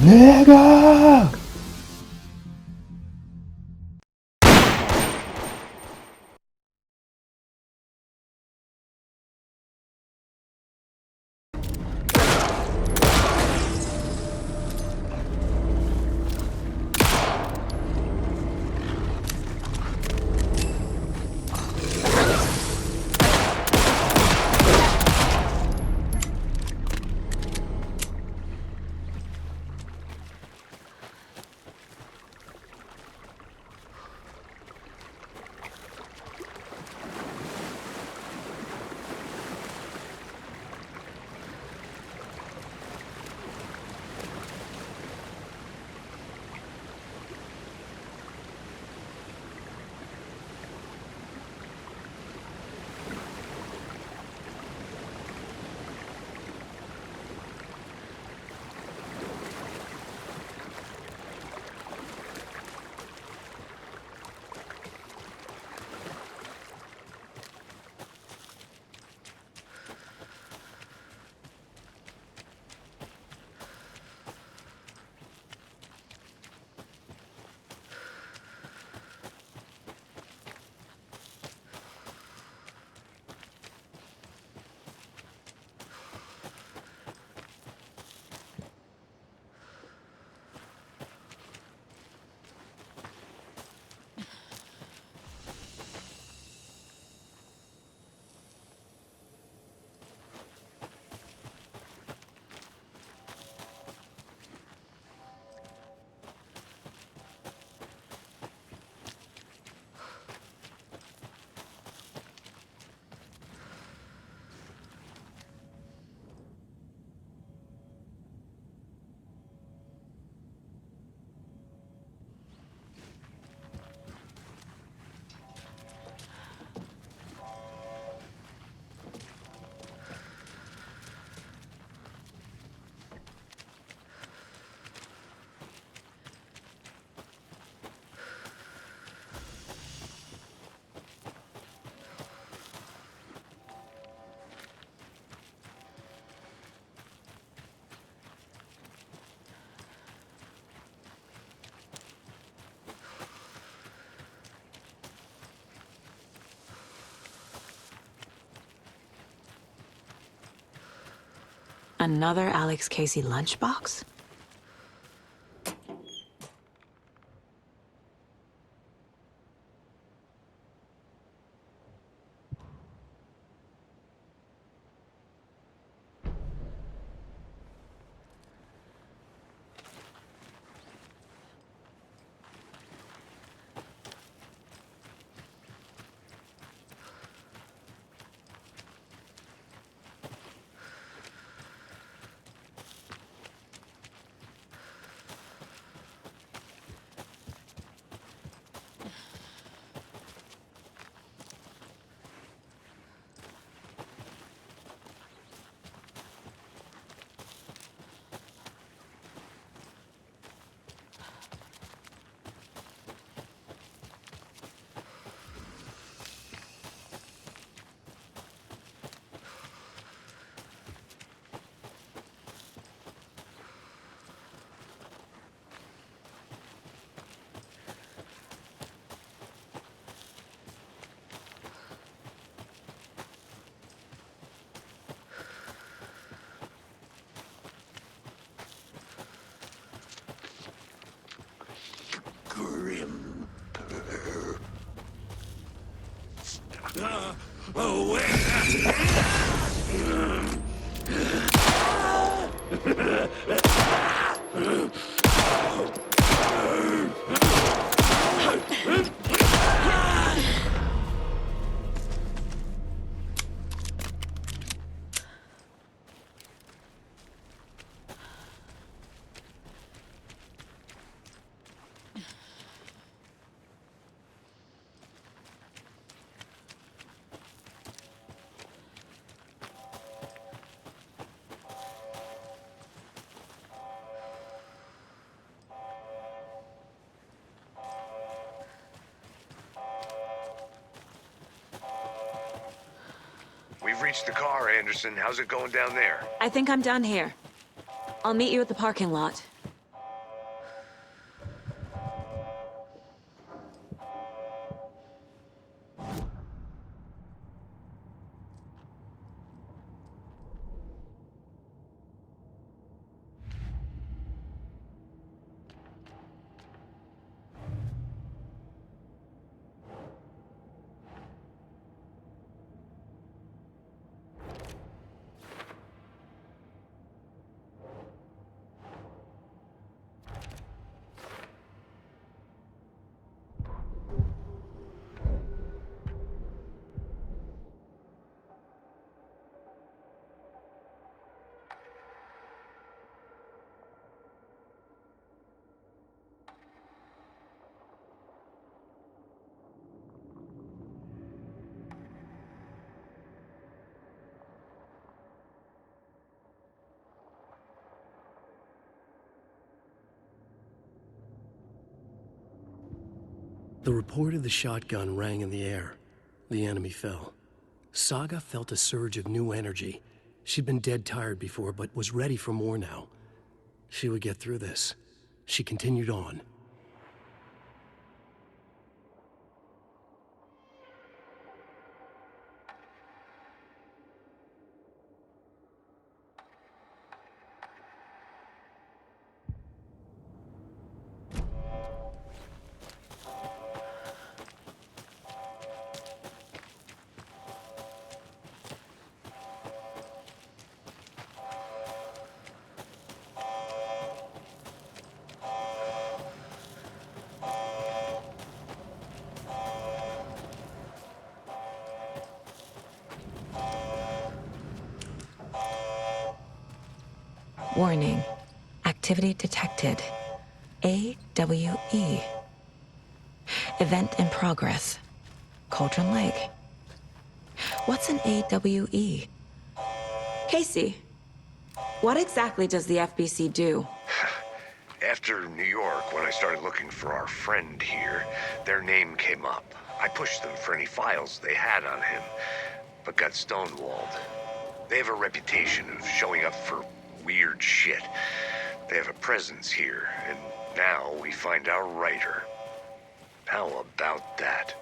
내가 Another Alex Casey lunchbox? We've reached the car, Anderson. How's it going down there? I think I'm done here. I'll meet you at the parking lot. The report of the shotgun rang in the air. The enemy fell. Saga felt a surge of new energy. She'd been dead tired before, but was ready for more now. She would get through this. She continued on. Warning. Activity detected. AWE. Event in progress. Cauldron Lake. What's an AWE? Casey, what exactly does the FBC do? After New York, when I started looking for our friend here, their name came up. I pushed them for any files they had on him, but got stonewalled. They have a reputation of showing up for weird shit. They have a presence here, and now we find our writer. How about that?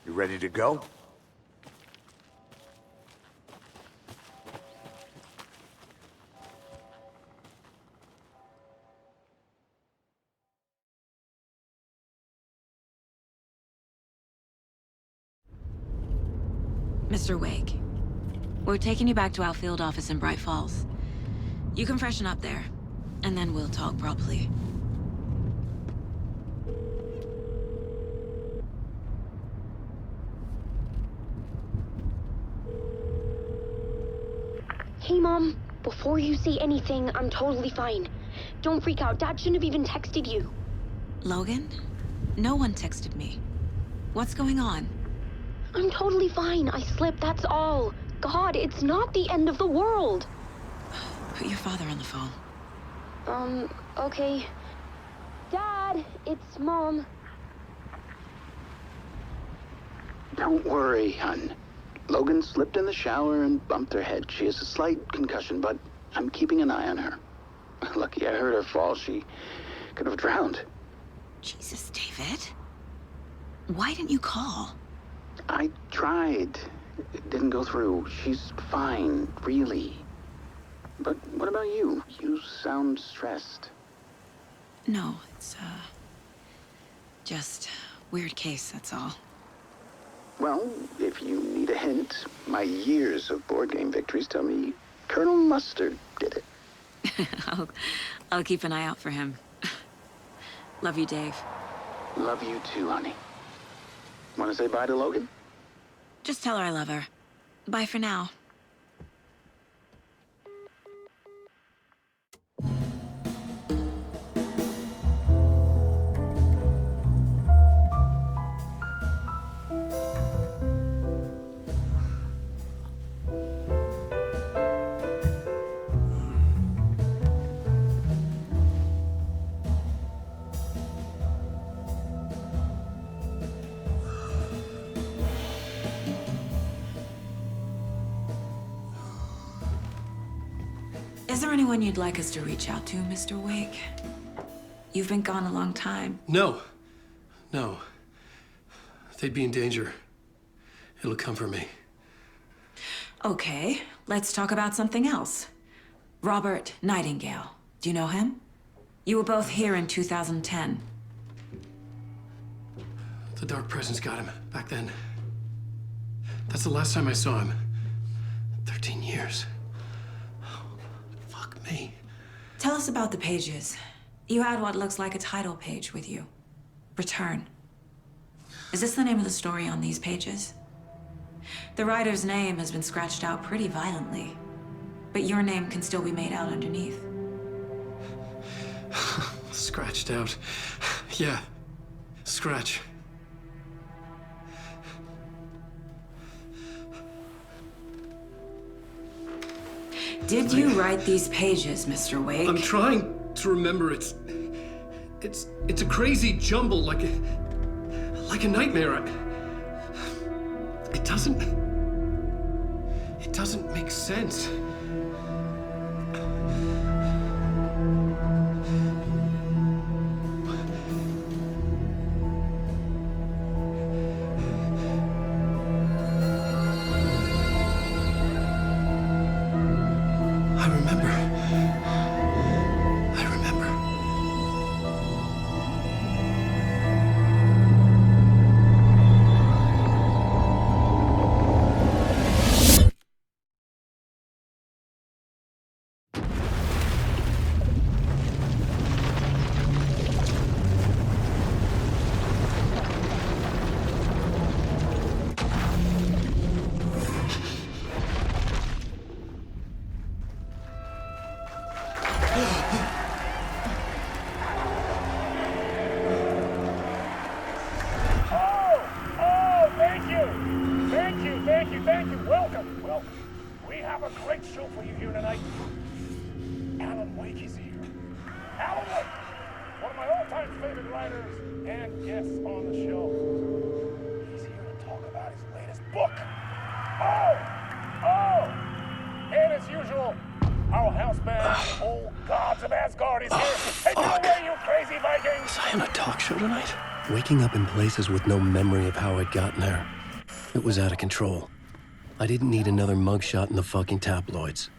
You ready to go? Mr. Wake, we're taking you back to our field office in Bright Falls. You can freshen up there, and then we'll talk properly. Hey, Mom. Before you say anything, I'm totally fine. Don't freak out. Dad shouldn't have even texted you. Logan? No one texted me. What's going on? I'm totally fine. I slipped, that's all. God, it's not the end of the world. Put your father on the phone. Okay. Dad, it's Mom. Don't worry, hon. Logan slipped in the shower and bumped her head. She has a slight concussion, but I'm keeping an eye on her. Lucky I heard her fall. She could have drowned. Jesus, David. Why didn't you call? I tried. It didn't go through. She's fine, really. But what about you? You sound stressed. No, it's, just weird case, that's all. Well, if you need a hint, my years of board game victories tell me Colonel Mustard did it. I'll keep an eye out for him. Love you, Dave. Love you too, honey. Want to say bye to Logan? Just tell her I love her. Bye for now. Is there anyone you'd like us to reach out to, Mr. Wake? You've been gone a long time. No. No. They'd be in danger. It'll come for me. Okay, let's talk about something else. Robert Nightingale. Do you know him? You were both here in 2010. The Dark Presence got him back then. That's the last time I saw him. 13 years. me. Tell us about the pages. You had what looks like a title page with you. Return. Is this the name of the story on these pages? The writer's name has been scratched out pretty violently, but your name can still be made out underneath. Scratched out. Yeah. Scratch. Did you write these pages, Mr. Wake? I'm trying to remember. It's a crazy jumble, like a nightmare. It doesn't make sense. I remember. Thank you. Welcome. We have a great show for you here tonight. Alan Wake is here. Alan Wake, one of my all-time favorite writers and guests on the show. He's here to talk about his latest book. And as usual, our house band, Old Gods of Asgard, is here. Take it away, you crazy Vikings! Was I on a talk show tonight? Waking up in places with no memory of how I'd gotten there. It was out of control. I didn't need another mugshot in the fucking tabloids.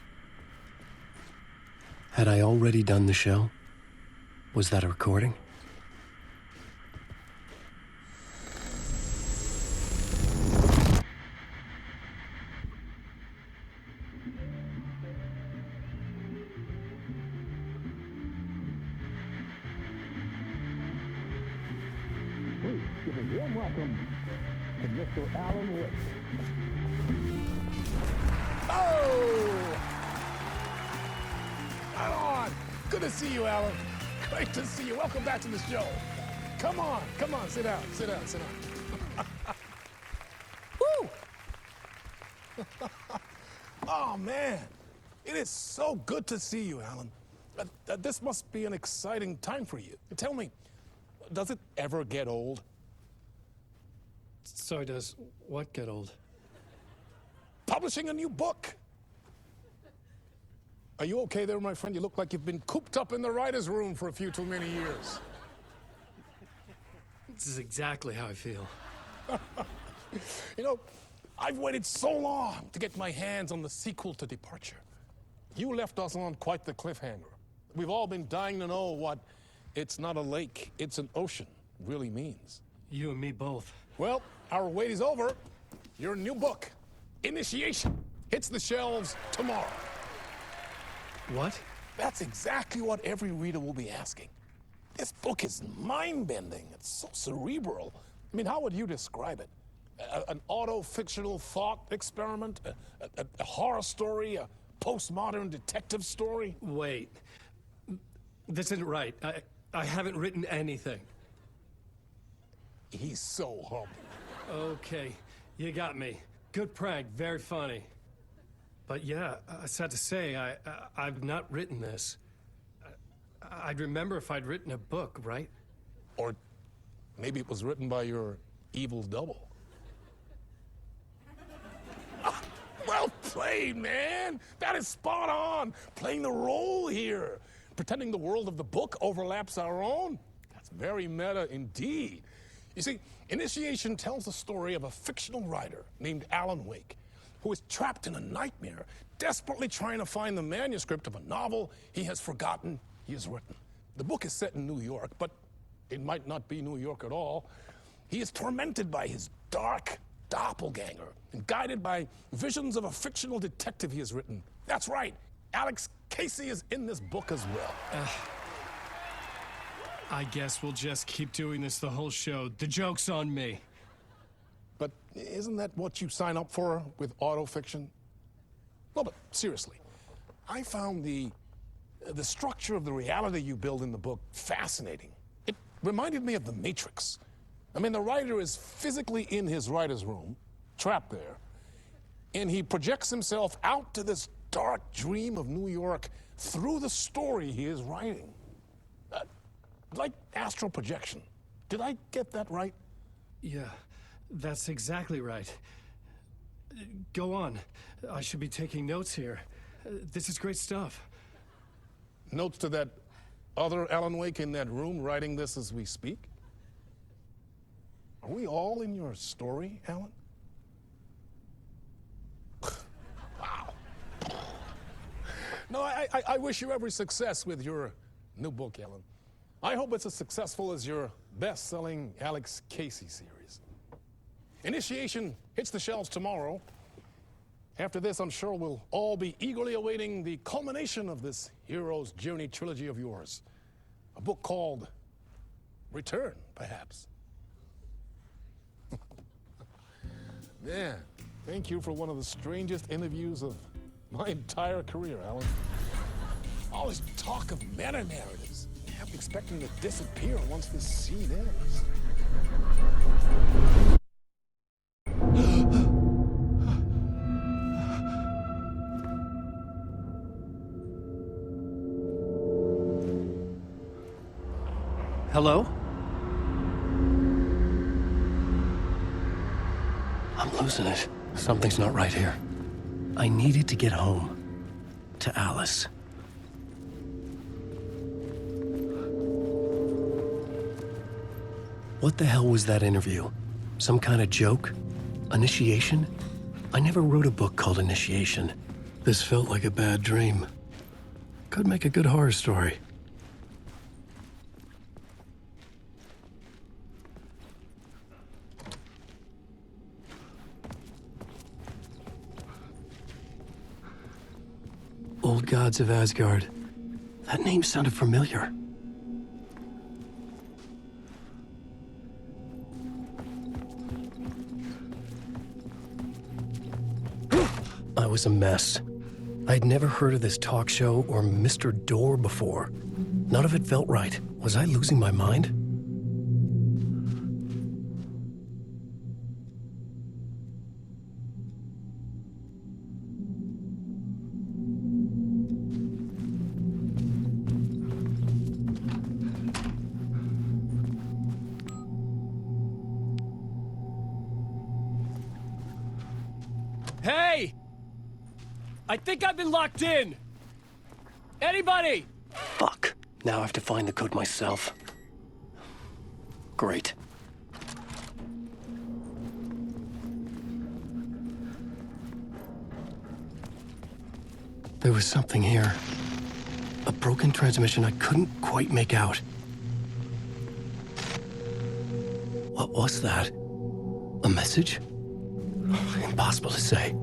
Had I already done the show? Was that a recording? Please give a warm welcome to Mr. Alan Wake. Oh! Alan! Good to see you, Alan. Great to see you. Welcome back to the show. Come on, sit down. Woo! Oh, man. It is so good to see you, Alan. This must be an exciting time for you. Tell me, does it ever get old? So does what get old? Publishing a new book. Are you okay there, my friend? You look like you've been cooped up in the writer's room for a few too many years. This is exactly how I feel. You know, I've waited so long to get my hands on the sequel to Departure. You left us on quite the cliffhanger. We've all been dying to know what "it's not a lake, it's an ocean" really means. You and me both. Well, our wait is over. Your new book, Initiation, hits the shelves tomorrow. What? That's exactly what every reader will be asking. This book is mind-bending. It's so cerebral. I mean, how would you describe it? An auto-fictional thought experiment? A horror story? A postmodern detective story? Wait. This isn't right. I haven't written anything. He's so humble. Okay, you got me. Good prank, very funny. But yeah, sad to say, I've not written this. I'd remember if I'd written a book, right? Or maybe it was written by your evil double. Well played, man. That is spot on. Playing the role here. Pretending the world of the book overlaps our own. That's very meta indeed. You see, Initiation tells the story of a fictional writer named Alan Wake, who is trapped in a nightmare, desperately trying to find the manuscript of a novel he has forgotten he has written. The book is set in New York, but it might not be New York at all. He is tormented by his dark doppelganger and guided by visions of a fictional detective he has written. That's right, Alex Casey is in this book as well. I guess we'll just keep doing this the whole show. The joke's on me. But isn't that what you sign up for with autofiction? No, but seriously, I found the structure of the reality you build in the book fascinating. It reminded me of The Matrix. I mean, the writer is physically in his writer's room, trapped there, and he projects himself out to this dark dream of New York through the story he is writing. Like astral projection. Did I get that right? Yeah, that's exactly right. Go on. I should be taking notes here. This is great stuff. Notes to that other Alan Wake in that room writing this as we speak? Are we all in your story, Alan? Wow. No, I wish you every success with your new book, Alan. I hope it's as successful as your best-selling Alex Casey series. Initiation hits the shelves tomorrow. After this, I'm sure we'll all be eagerly awaiting the culmination of this hero's journey trilogy of yours. A book called Return, perhaps. Man, thank you for one of the strangest interviews of my entire career, Alan. All this talk of meta-narratives. I'm expecting to disappear once this scene ends. Hello? I'm losing it. Something's not right here. I needed to get home. To Alice. What the hell was that interview? Some kind of joke? Initiation? I never wrote a book called Initiation. This felt like a bad dream. Could make a good horror story. Old Gods of Asgard. That name sounded familiar. I was a mess. I'd never heard of this talk show or Mr. Door before. None of it felt right. Was I losing my mind? Hey! I think I've been locked in! Anybody? Fuck. Now I have to find the code myself. Great. There was something here. A broken transmission I couldn't quite make out. What was that? A message? Impossible to say.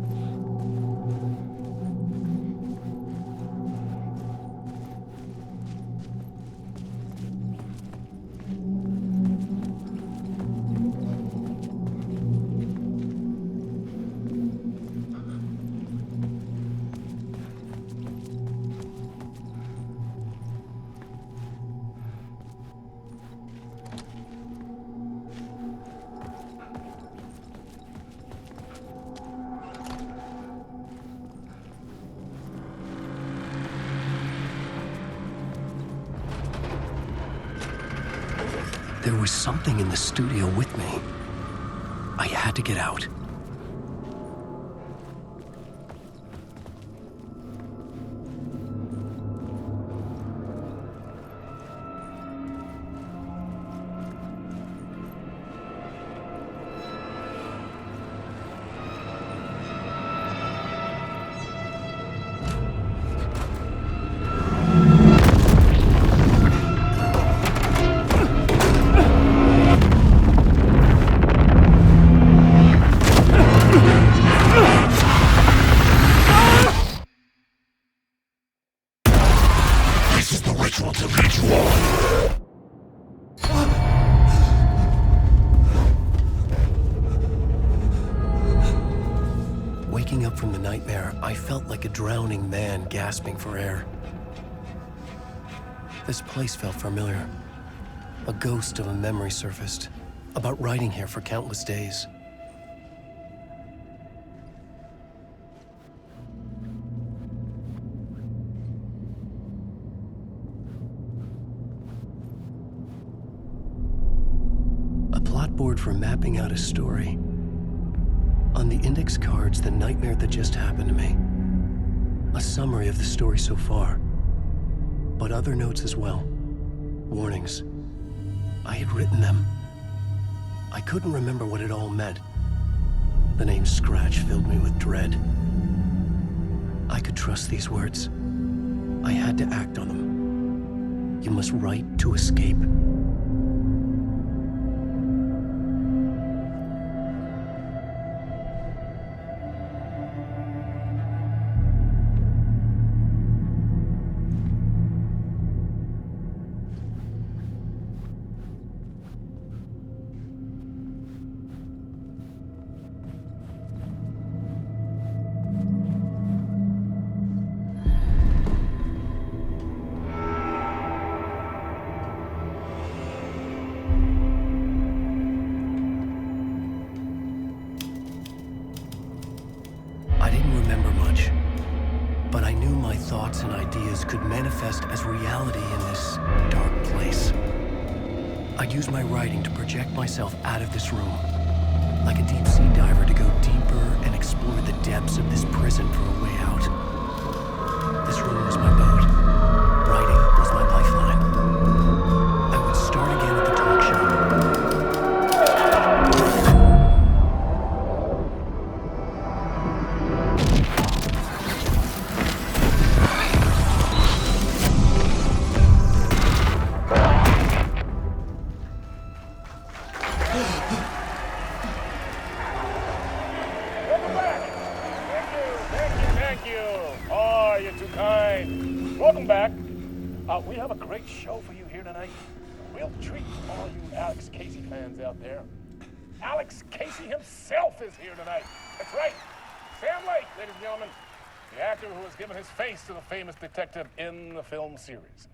There was something in the studio with me. I had to get out. up from the nightmare, I felt like a drowning man gasping for air. This place felt familiar. A ghost of a memory surfaced, about riding here for countless days. A plot board for mapping out a story. On the index cards, the nightmare that just happened to me. A summary of the story so far, but other notes as well. Warnings. I had written them. I couldn't remember what it all meant. The name Scratch filled me with dread. I could trust these words. I had to act on them. You must write to escape. But I knew my thoughts and ideas could manifest as reality in this dark place. I'd use my writing to project myself out of this room, like a deep-sea diver to go deeper and explore the depths of this prison for a way out. This room was my boat. Writing was my lifeline. I would start again at the talk show. Welcome back. We have a great show for you here tonight. We'll treat all you Alex Casey fans out there. Alex Casey himself is here tonight. That's right. Sam Lake, ladies and gentlemen, the actor who has given his face to the famous detective in the film series.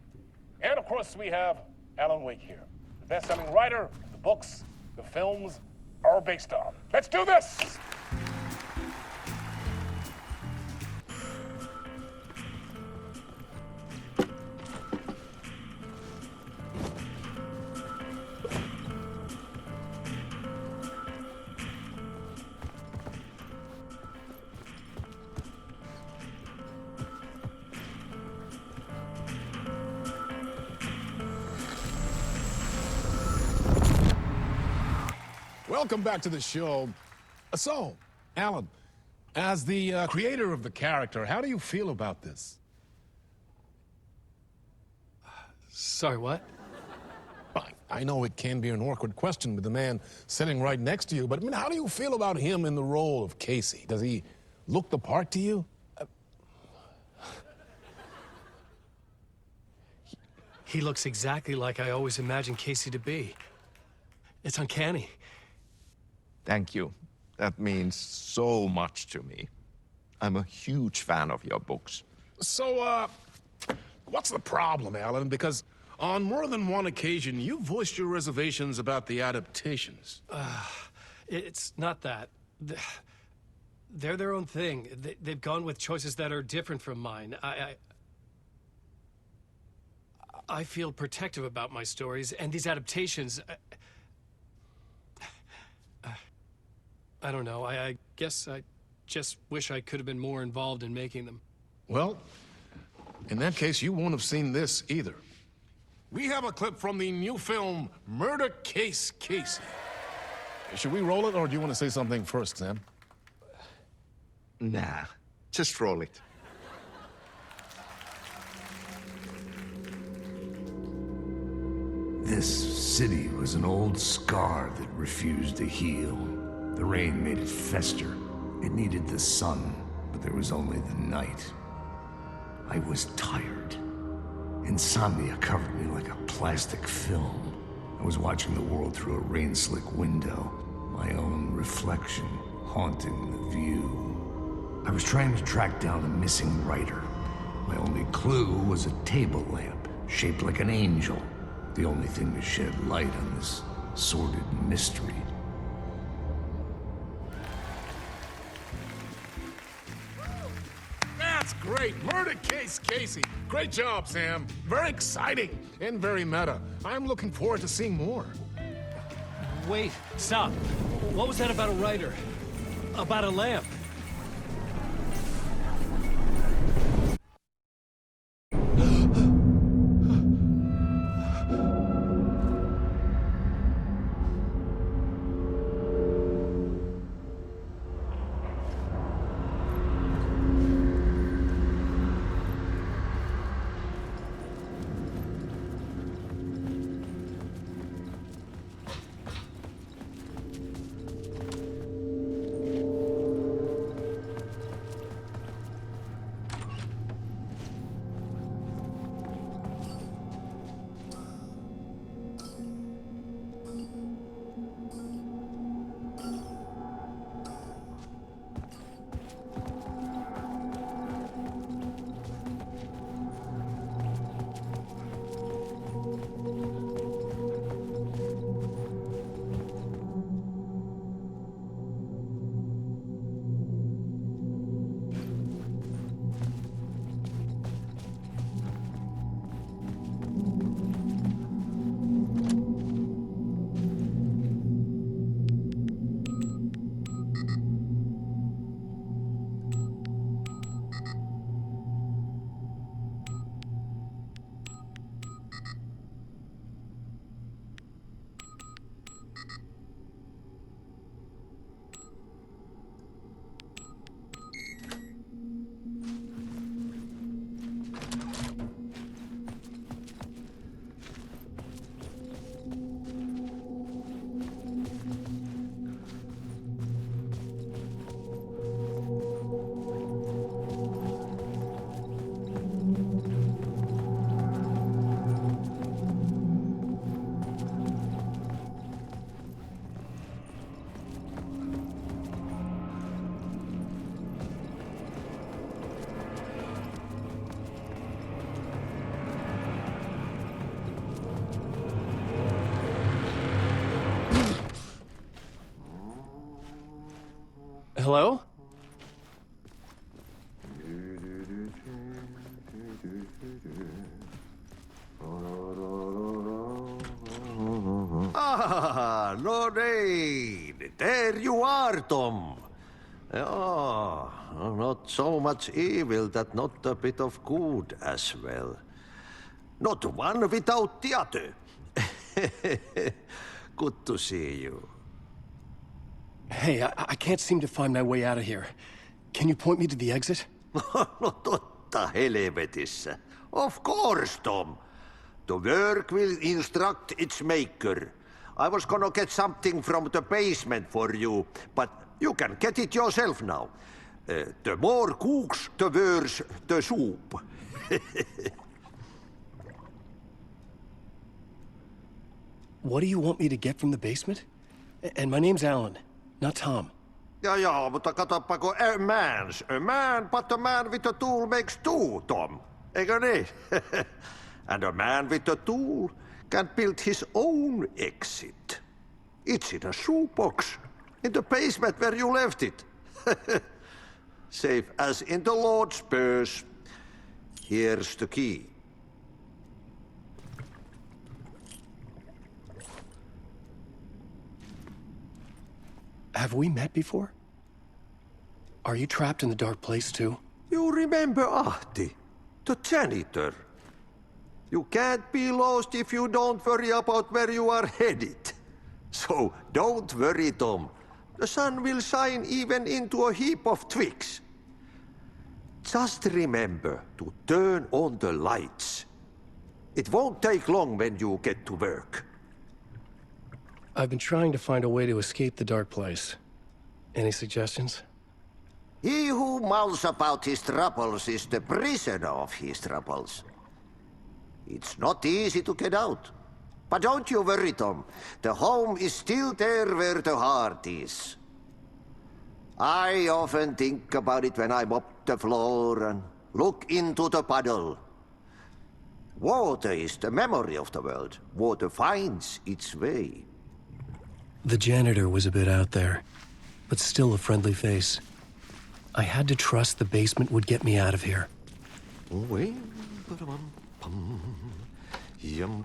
And of course, we have Alan Wake here, the best-selling writer the books the films are based on. Let's do this! Welcome back to the show. So, Alan, as the creator of the character, how do you feel about this? Sorry, what? I know it can be an awkward question with the man sitting right next to you, but I mean, how do you feel about him in the role of Casey? Does he look the part to you? He looks exactly like I always imagined Casey to be. It's uncanny. Thank you. That means so much to me. I'm a huge fan of your books. So, what's the problem, Alan? Because on more than one occasion, you voiced your reservations about the adaptations. It's not that. They're their own thing. They've gone with choices that are different from mine. I feel protective about my stories, and these adaptations... I don't know. I guess I just wish I could have been more involved in making them. Well, in that case, you won't have seen this either. We have a clip from the new film, Murder Case Casey. Should we roll it, or do you want to say something first, Sam? Nah, just roll it. This city was an old scar that refused to heal. The rain made it fester. It needed the sun, but there was only the night. I was tired. Insomnia covered me like a plastic film. I was watching the world through a rain-slick window, my own reflection haunting the view. I was trying to track down a missing writer. My only clue was a table lamp, shaped like an angel. The only thing to shed light on this sordid mystery. That's great. Murder case, Casey. Great job, Sam. Very exciting and very meta. I'm looking forward to seeing more. Wait, stop. What was that about a writer? About a lamp? Hello? Ah, Lorraine! There you are, Tom. Oh, not so much evil that not a bit of good as well. Not one without the other. Good to see you. Hey, I can't seem to find my way out of here. Can you point me to the exit? No totta helvetissä. Of course, Tom. The work will instruct its maker. I was gonna get something from the basement for you, but you can get it yourself now. The more cooks, the worse the soup. What do you want me to get from the basement? And my name's Alan, not Tom. Ja, mutta katoppa, a man, but a man with a tool makes two, Tom. Eikö niin? And a man with a tool can build his own exit. It's in a shoebox, in the basement where you left it. Safe as in the Lord's purse. Here's the key. Have we met before? Are you trapped in the dark place too? You remember Ahti, the janitor. You can't be lost if you don't worry about where you are headed. So don't worry, Tom. The sun will shine even into a heap of twigs. Just remember to turn on the lights. It won't take long when you get to work. I've been trying to find a way to escape the dark place. Any suggestions? He who mouths about his troubles is the prisoner of his troubles. It's not easy to get out. But don't you worry, Tom. The home is still there where the heart is. I often think about it when I mop the floor and look into the puddle. Water is the memory of the world. Water finds its way. The janitor was a bit out there, but still a friendly face. I had to trust the basement would get me out of here. Yum.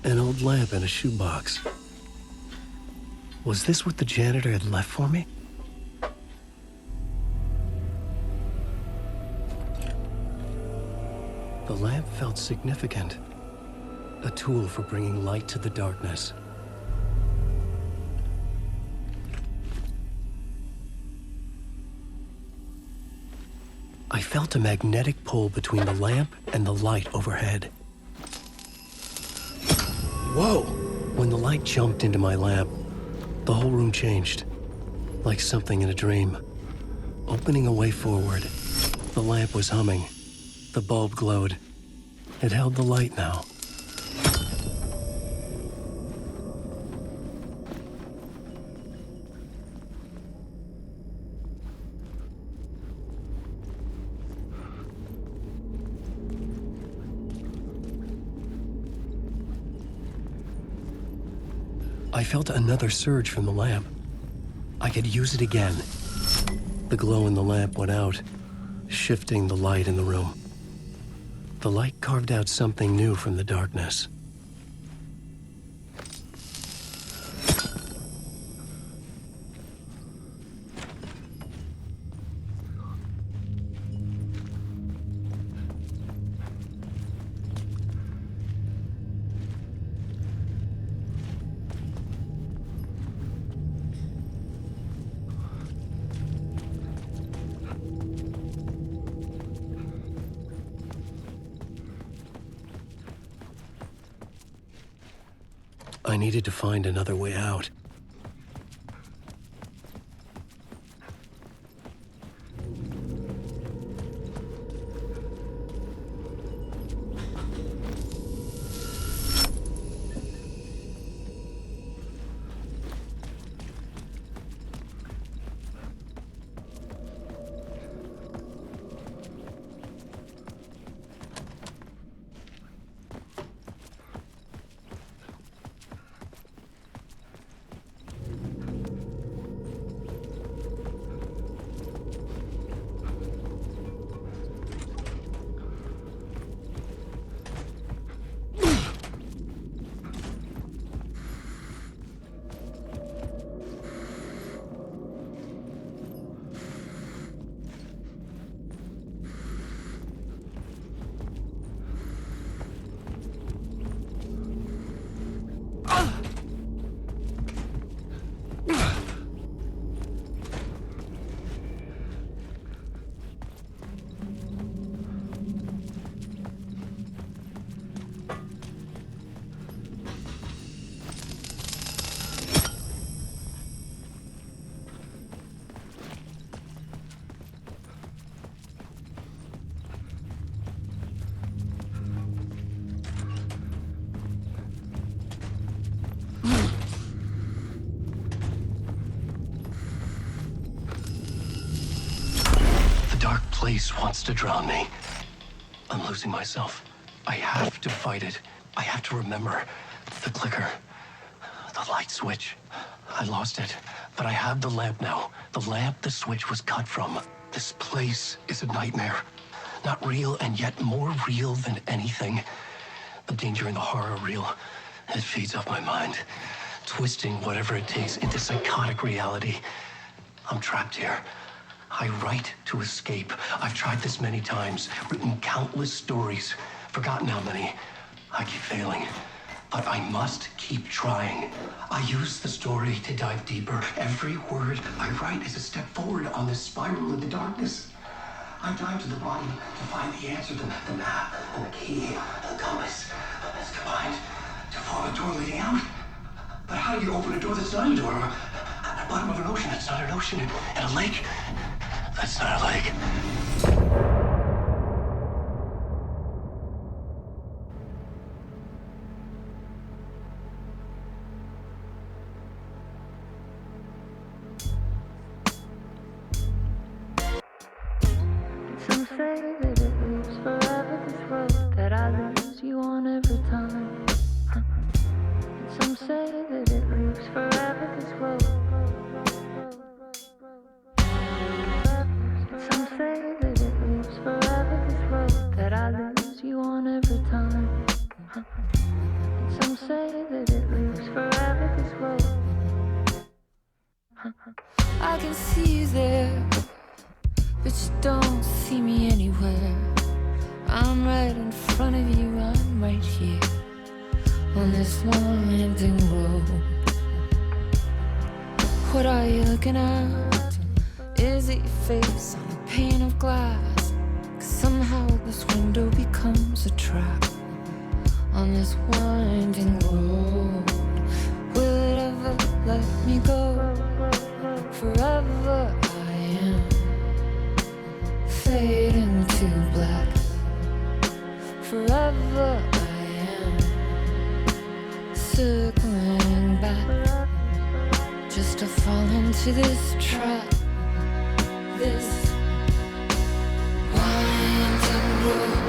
An old lamp in a shoebox. Was this what the janitor had left for me? The lamp felt significant. A tool for bringing light to the darkness. I felt a magnetic pull between the lamp and the light overhead. Whoa! When the light jumped into my lamp, the whole room changed, like something in a dream. Opening a way forward, the lamp was humming. The bulb glowed. It held the light now. I felt another surge from the lamp. I could use it again. The glow in the lamp went out, shifting the light in the room. The light carved out something new from the darkness. I needed to find another way out. Place wants to drown me. I'm losing myself. I have to fight it. I have to remember the clicker, the light switch. I lost it, but I have the lamp now. The lamp the switch was cut from. This place is a nightmare. Not real, and yet more real than anything. The danger and the horror real. It feeds off my mind, twisting whatever it takes into psychotic reality. I'm trapped here. I write to escape. I've tried this many times, written countless stories, forgotten how many. I keep failing, but I must keep trying. I use the story to dive deeper. Every word I write is a step forward on this spiral into darkness. I dive to the bottom to find the answer, the map, and the key, and the compass. It's combined to form a door leading out. But how do you open a door that's not a door? At the bottom of an ocean that's not an ocean, and a lake that's not a lake. Some say that it lives forever, this road that I lose you on every time. Some say that it lives forever, this road. Some say that it lives forever, this road that I lose you on every time. Some say that it lives forever, this road. I can see you there, but you don't see me anywhere. I'm right in front of you, I'm right here on this winding road. What are you looking at? Is it your face on a pane of glass? 'Cause somehow this window becomes a trap on this winding road. Will it ever let me go? Forever I am fading to black. Forever I am circling back, just to fall into this trap. This winding road.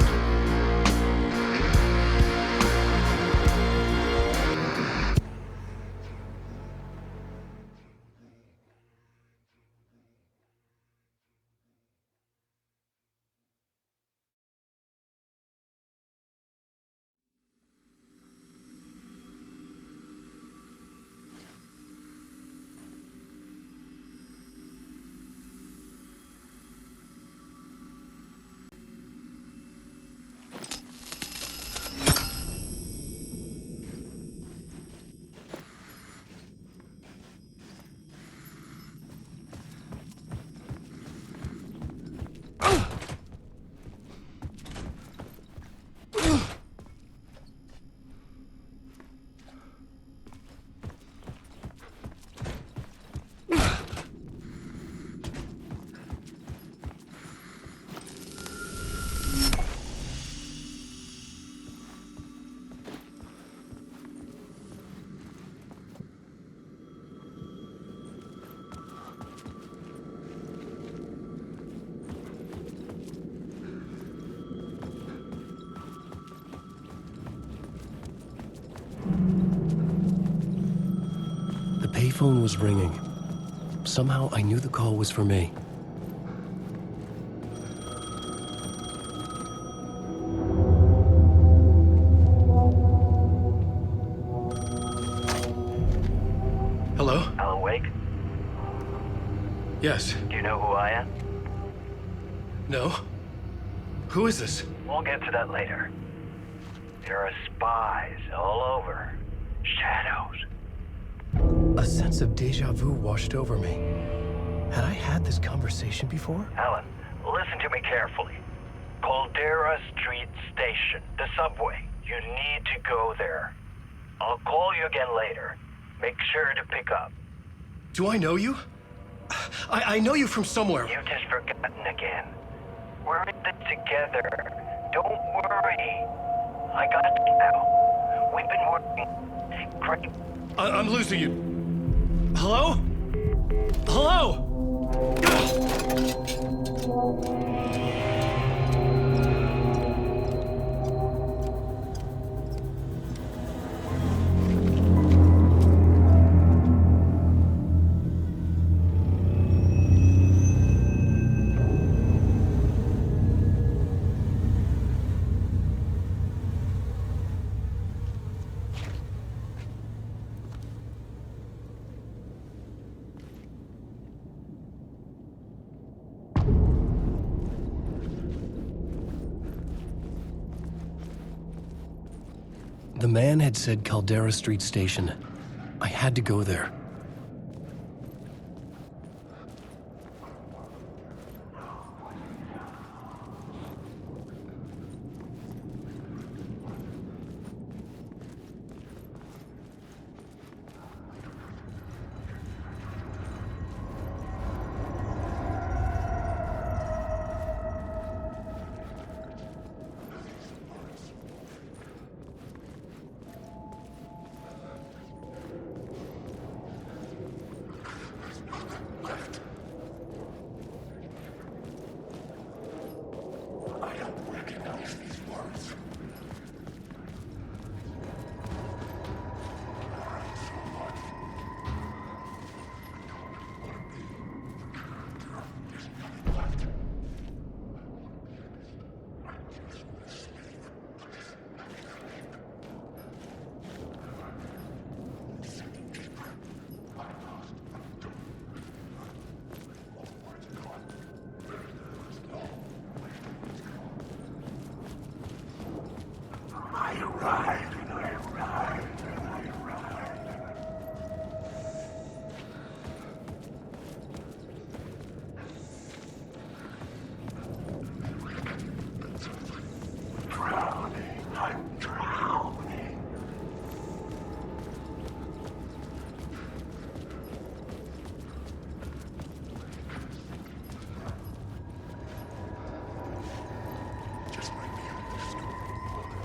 phone was ringing. Somehow I knew the call was for me. Hello? Alan Wake? Yes. Do you know who I am? No? Who is this? We'll get to that later. There are spies all over. Shadows. A sense of deja vu washed over me. Had I had this conversation before? Alan, listen to me carefully. Caldera Street Station, the subway. You need to go there. I'll call you again later. Make sure to pick up. Do I know you? I know you from somewhere. You've just forgotten again. We're in this together. Don't worry. I got you now. We've been working great. I'm losing you. Hello? Hello? The man had said Caldera Street Station. I had to go there.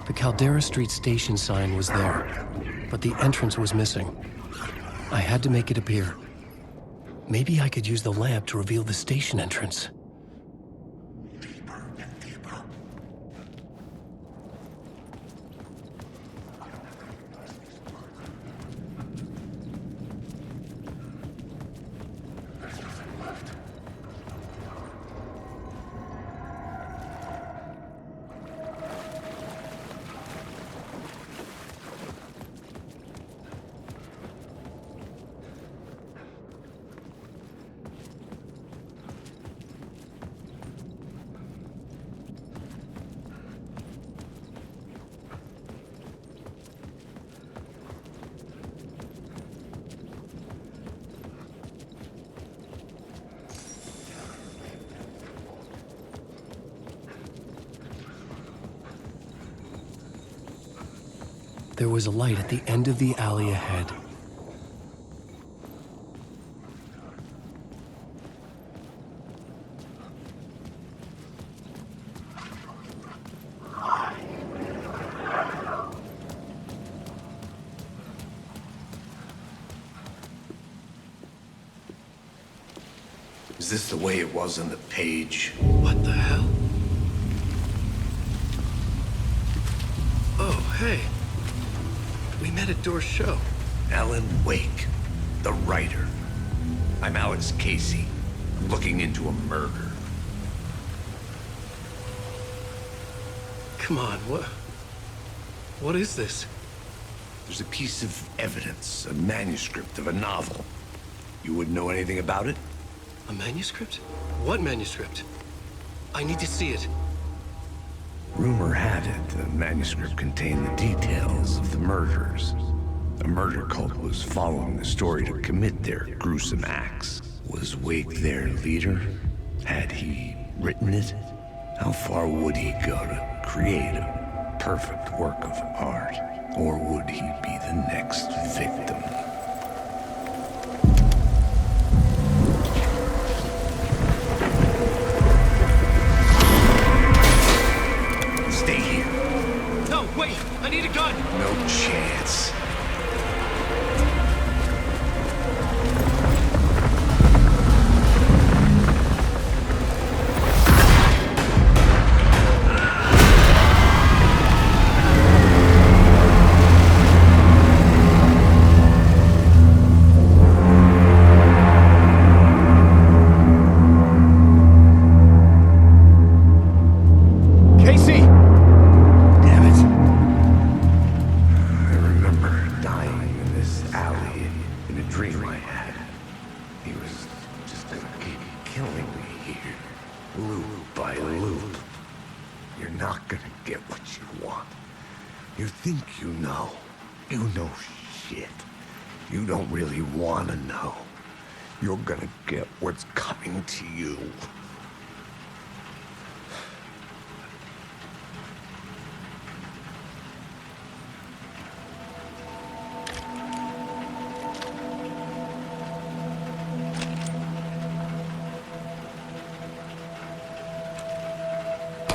The Caldera Street Station sign was there, but the entrance was missing. I had to make it appear. Maybe I could use the lamp to reveal the station entrance. There was a light at the end of the alley ahead. Is this the way it was on the page? What the hell? Oh, hey. We met at Door's show. Alan Wake. The writer. I'm Alex Casey. I'm looking into a murder. Come on, what is this? There's a piece of evidence, a manuscript of a novel. You wouldn't know anything about it? A manuscript? What manuscript? I need to see it. Rumor had it the manuscript contained the details of the murders. A murder cult was following the story to commit their gruesome acts. Was Wake their leader? Had he written it? How far would he go to create a perfect work of art? Or would he be the next victim? Stay here. No, wait! I need a gun! No chance. Casey! Damn it. I remember dying in this alley in a dream I had. He was just gonna keep killing me here, loop by loop. You're not gonna get what you want. You think you know. You know shit. You don't really wanna know. You're gonna get what's coming to you.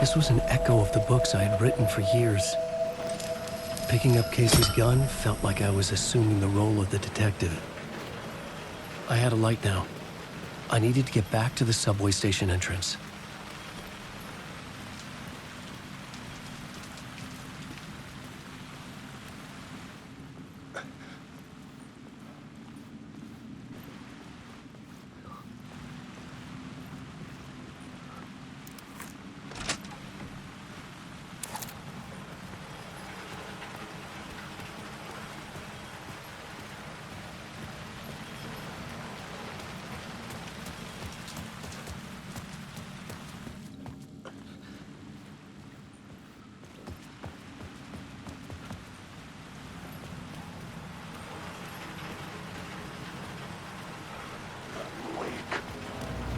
This was an echo of the books I had written for years. Picking up Casey's gun felt like I was assuming the role of the detective. I had a light now. I needed to get back to the subway station entrance.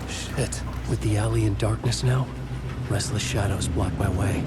Shit. With the alley in darkness now, restless shadows block my way.